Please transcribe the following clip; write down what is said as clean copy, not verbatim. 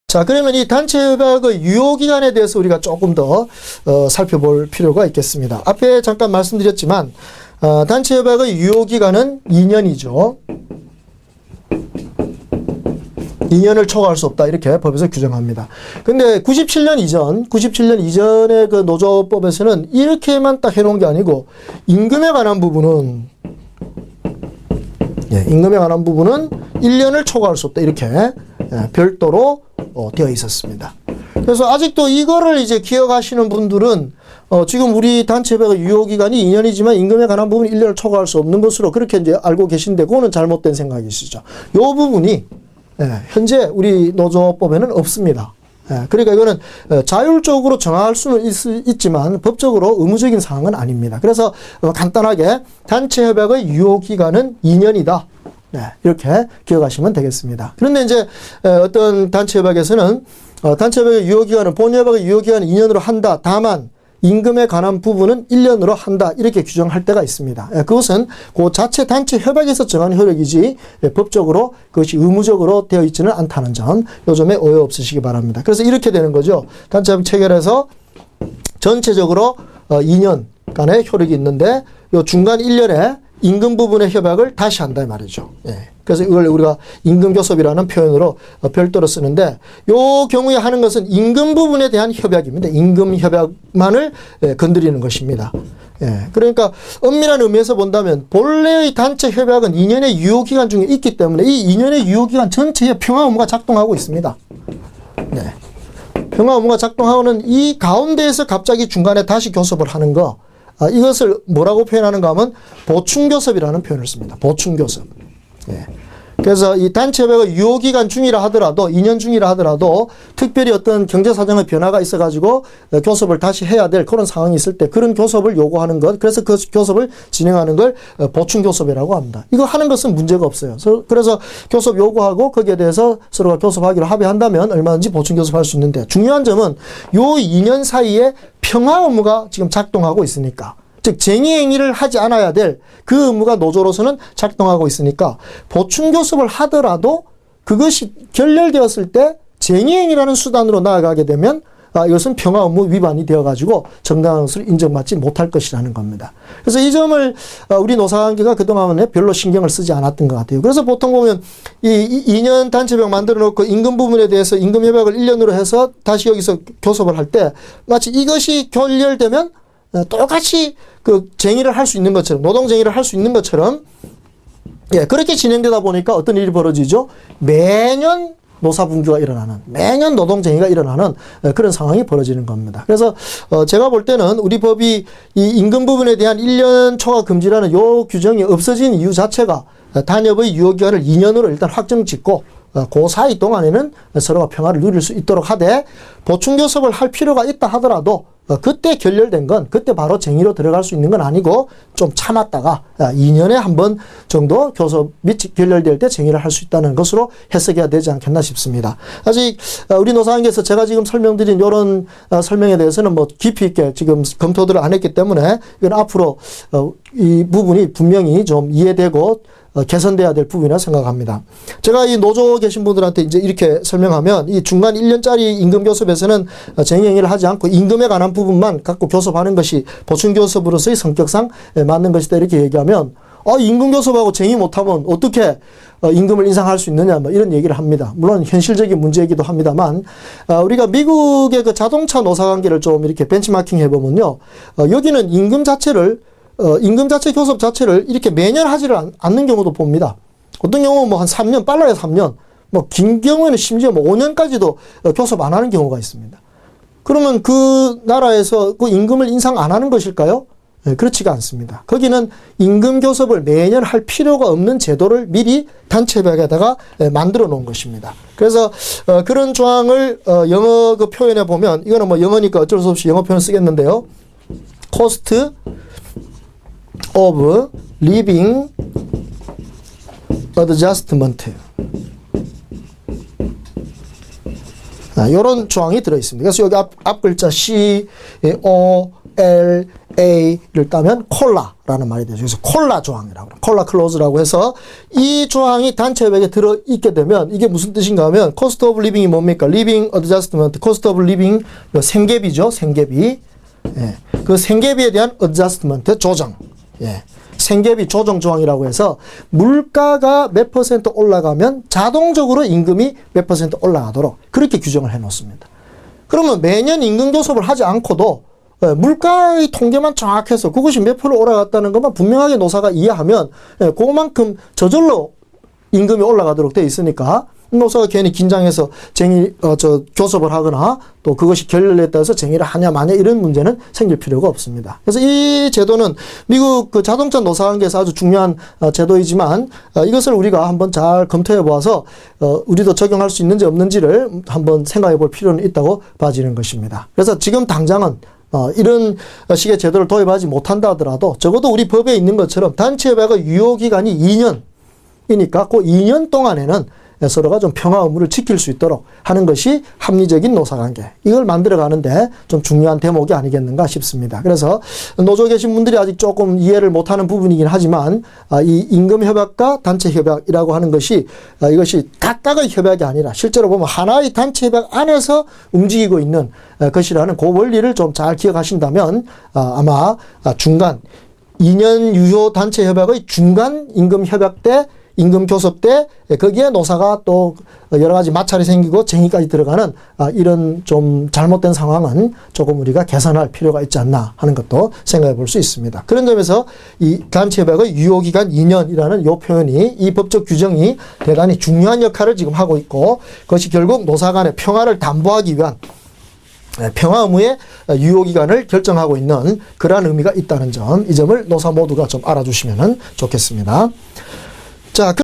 자, 그러면 이 단체 협약의 유효기간에 대해서 우리가 조금 더 살펴볼 필요가 있겠습니다. 앞에 잠깐 말씀드렸지만 단체 협약의 유효기간은 2년이죠. 2년을 초과할 수 없다 이렇게 법에서 규정합니다. 근데 97년 이전의 그 노조법에서는 이렇게만 딱 해놓은 게 아니고 임금에 관한 부분은 임금에 관한 부분은 1년을 초과할 수 없다 이렇게 별도로 되어 있었습니다. 그래서 아직도 이거를 이제 기억하시는 분들은 지금 우리 단체협약의 유효기간이 2년이지만 임금에 관한 부분은 1년을 초과할 수 없는 것으로 그렇게 이제 알고 계신데 그거는 잘못된 생각이시죠. 이 부분이 현재 우리 노조법에는 없습니다. 그러니까 이거는 자율적으로 정할 수는 있지만 법적으로 의무적인 사항은 아닙니다. 그래서 간단하게 단체협약의 유효기간은 2년이다. 이렇게 기억하시면 되겠습니다. 그런데 이제 어떤 단체협약에서는 단체협약의 유효기간은 본협약의 유효기간은 2년으로 한다. 다만 임금에 관한 부분은 1년으로 한다. 이렇게 규정할 때가 있습니다. 그것은 그 자체 단체 협약에서 정한 효력이지 법적으로 그것이 의무적으로 되어 있지는 않다는 점, 요 점에 오해 없으시기 바랍니다. 그래서 이렇게 되는 거죠. 단체협약 체결해서 전체적으로 2년간의 효력이 있는데 요 중간 1년에 임금 부분의 협약을 다시 한다 이 말이죠. 그래서 이걸 우리가 임금교섭이라는 표현으로 별도로 쓰는데 요 경우에 하는 것은 임금 부분에 대한 협약입니다. 임금 협약만을 건드리는 것입니다. 그러니까 엄밀한 의미에서 본다면 본래의 단체 협약은 2년의 유효기간 중에 있기 때문에 이 2년의 유효기간 전체에 평화 의무가 작동하고 있습니다. 평화 의무가 작동하는 이 가운데에서 갑자기 중간에 다시 교섭을 하는 거, 이것을 뭐라고 표현하는가 하면 보충교섭이라는 표현을 씁니다. 보충교섭. 그래서 이 단체협약의 유효기간 중이라 하더라도 2년 중이라 하더라도 특별히 어떤 경제사정의 변화가 있어가지고 교섭을 다시 해야 될 그런 상황이 있을 때 그런 교섭을 요구하는 것, 그래서 그 교섭을 진행하는 걸 보충교섭이라고 합니다. 이거 하는 것은 문제가 없어요. 그래서 교섭 요구하고 거기에 대해서 서로가 교섭하기로 합의한다면 얼마든지 보충교섭할 수 있는데 중요한 점은 요 2년 사이에 평화 의무가 지금 작동하고 있으니까, 즉 쟁의행위를 하지 않아야 될 그 의무가 노조로서는 작동하고 있으니까 보충교섭을 하더라도 그것이 결렬되었을 때 쟁의행위라는 수단으로 나아가게 되면 이것은 평화 의무 위반이 되어가지고 정당한 것을 인정받지 못할 것이라는 겁니다. 그래서 이 점을 우리 노사관계가 그동안에 별로 신경을 쓰지 않았던 것 같아요. 그래서 보통 보면 이 2년 단체협약 만들어 놓고 임금 부분에 대해서 임금협약을 1년으로 해서 다시 여기서 교섭을 할 때 마치 이것이 결렬되면 똑같이 그 쟁의를 할 수 있는 것처럼, 노동쟁의를 할 수 있는 것처럼, 그렇게 진행되다 보니까 어떤 일이 벌어지죠? 매년 노사분규가 일어나는, 매년 노동쟁의가 일어나는 그런 상황이 벌어지는 겁니다. 그래서 제가 볼 때는 우리 법이 이 임금 부분에 대한 1년 초과 금지라는 요 규정이 없어진 이유 자체가 단협의 유효기간을 2년으로 일단 확정 짓고 그 사이 동안에는 서로가 평화를 누릴 수 있도록 하되 보충교섭을 할 필요가 있다 하더라도 그때 결렬된 건 그때 바로 쟁의로 들어갈 수 있는 건 아니고 좀 참았다가 2년에 한 번 정도 교섭이 결렬될 때 쟁의를 할 수 있다는 것으로 해석해야 되지 않겠나 싶습니다. 아직 우리 노사관계에서 제가 지금 설명드린 이런 설명에 대해서는 뭐 깊이 있게 지금 검토들을 안 했기 때문에 이건 앞으로 이 부분이 분명히 좀 이해되고 개선돼야 될 부분이라 생각합니다. 제가 이 노조 계신 분들한테 이제 이렇게 설명하면 이 중간 1년짜리 임금교섭에서는 쟁의행위를 하지 않고 임금에 관한 부분만 갖고 교섭하는 것이 보충교섭으로서의 성격상 맞는 것이다 이렇게 얘기하면 임금교섭하고 쟁의 못하면 어떻게 임금을 인상할 수 있느냐 뭐 이런 얘기를 합니다. 물론 현실적인 문제이기도 합니다만 우리가 미국의 그 자동차 노사관계를 좀 이렇게 벤치마킹 해보면요. 여기는 임금 자체 교섭 자체를 이렇게 매년 하지를 않는 경우도 봅니다. 어떤 경우는 뭐 한 3년, 빨라야 3년, 뭐 긴 경우에는 심지어 뭐 5년까지도 교섭 안 하는 경우가 있습니다. 그러면 그 나라에서 그 임금을 인상 안 하는 것일까요? 그렇지가 않습니다. 거기는 임금 교섭을 매년 할 필요가 없는 제도를 미리 단체협약에다가 만들어 놓은 것입니다. 그래서 그런 조항을 영어 그 표현해 보면, 이거는 뭐 영어니까 어쩔 수 없이 영어 표현 쓰겠는데요. Cost of living adjustment. 이런 조항이 들어있습니다. 그래서 여기 앞 글자 C, O, L, A를 따면 콜라라는 말이 되죠. 그래서 콜라 조항이라고, 콜라 클로즈라고 해서 이 조항이 단체 협약에 들어있게 되면 이게 무슨 뜻인가 하면 cost of living이 뭡니까? living adjustment, cost of living, 생계비죠. 생계비. 예. 그 생계비에 대한 adjustment, 조정. 예. 생계비 조정 조항이라고 해서 물가가 몇 % 올라가면 자동적으로 임금이 몇 % 올라가도록 그렇게 규정을 해 놓습니다. 그러면 매년 임금 교섭을 하지 않고도 물가의 통계만 정확해서 그것이 몇 프로 올라갔다는 것만 분명하게 노사가 이해하면 그만큼 저절로 임금이 올라가도록 돼 있으니까 노사가 괜히 긴장해서 교섭을 하거나 또 그것이 결렬에 따라서 쟁의를 하냐 마냐 이런 문제는 생길 필요가 없습니다. 그래서 이 제도는 미국 그 자동차 노사관계에서 아주 중요한 제도이지만 이것을 우리가 한번 잘 검토해 보아서 우리도 적용할 수 있는지 없는지를 한번 생각해 볼 필요는 있다고 봐지는 것입니다. 그래서 지금 당장은 이런 식의 제도를 도입하지 못한다 하더라도 적어도 우리 법에 있는 것처럼 단체협약의 유효기간이 2년이니까 그 2년 동안에는 서로가 좀 평화 의무를 지킬 수 있도록 하는 것이 합리적인 노사관계. 이걸 만들어가는데 좀 중요한 대목이 아니겠는가 싶습니다. 그래서 노조에 계신 분들이 아직 조금 이해를 못하는 부분이긴 하지만 이 임금협약과 단체협약이라고 하는 것이 이것이 각각의 협약이 아니라 실제로 보면 하나의 단체협약 안에서 움직이고 있는 것이라는 그 원리를 좀 잘 기억하신다면 아마 중간 2년 유효 단체협약의 중간 임금협약 때 임금 교섭 때 거기에 노사가 또 여러 가지 마찰이 생기고 쟁의까지 들어가는 이런 좀 잘못된 상황은 조금 우리가 개선할 필요가 있지 않나 하는 것도 생각해 볼 수 있습니다. 그런 점에서 이 단체협약의 유효기간 2년이라는 이 표현이 이 법적 규정이 대단히 중요한 역할을 지금 하고 있고 그것이 결국 노사 간의 평화를 담보하기 위한 평화 의무의 유효기간을 결정하고 있는 그러한 의미가 있다는 점, 이 점을 노사 모두가 좀 알아주시면 좋겠습니다. 자.